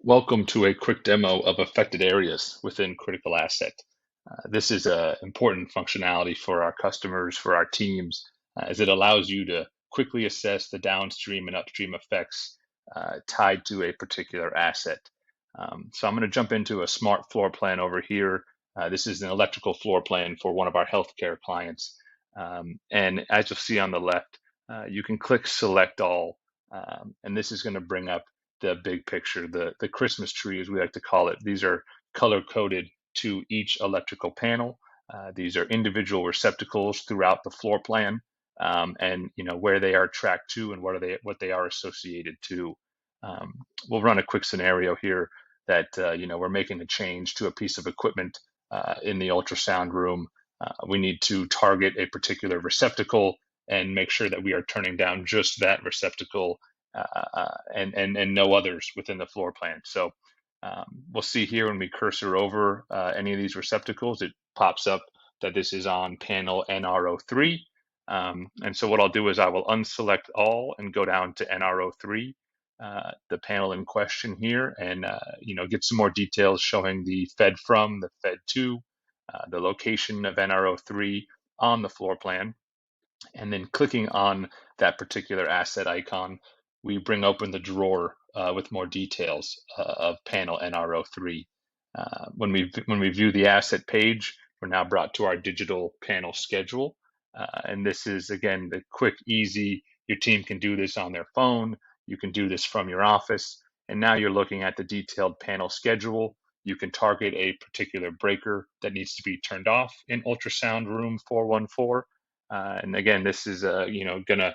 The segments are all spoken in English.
Welcome to a quick demo of affected areas within CriticalAsset. This is an important functionality for our customers, for our teams, as it allows you to quickly assess the downstream and upstream effects tied to a particular asset. So I'm going to jump into a smart floor plan over here. This is an electrical floor plan for one of our healthcare clients. And as you'll see on the left, you can click Select All, and this is going to bring up the big picture, the Christmas tree, as we like to call it. These are color coded to each electrical panel. These are individual receptacles throughout the floor plan, and where they are tracked to and what they are associated to. We'll run a quick scenario here that we're making a change to a piece of equipment in the ultrasound room. We need to target a particular receptacle and make sure that we are turning down just that receptacle and no others within the floor plan. So we'll see here when we cursor over any of these receptacles, it pops up that this is on panel NR03. And so what I'll do is I will unselect all and go down to NR03, the panel in question here, and get some more details showing the fed from, the fed to, the location of NR03 on the floor plan. And then clicking on that particular asset icon, we bring open the drawer with more details of panel NR03. When we view the asset page, we're now brought to our digital panel schedule. And this is, again, the quick, easy, your team can do this on their phone. You can do this from your office. And now you're looking at the detailed panel schedule. You can target a particular breaker that needs to be turned off in ultrasound room 414. And again, this is gonna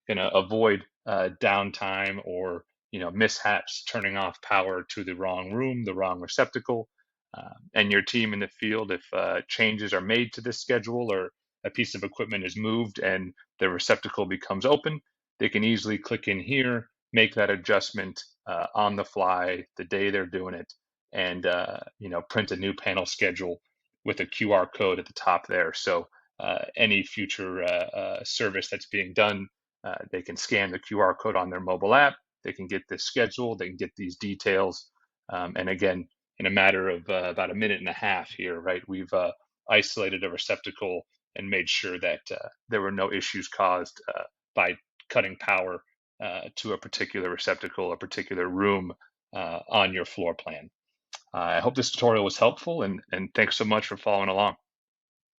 avoid downtime or mishaps turning off power to the wrong room, the wrong receptacle. And your team in the field, if changes are made to this schedule or a piece of equipment is moved and the receptacle becomes open, they can easily click in here, make that adjustment on the fly the day they're doing it, and print a new panel schedule with a QR code at the top there. So any future service that's being done, they can scan the QR code on their mobile app. They can get this schedule. They can get these details. And again, in a matter of about a minute and a half here, right, we've isolated a receptacle and made sure that there were no issues caused by cutting power to a particular receptacle, a particular room on your floor plan. I hope this tutorial was helpful, and thanks so much for following along.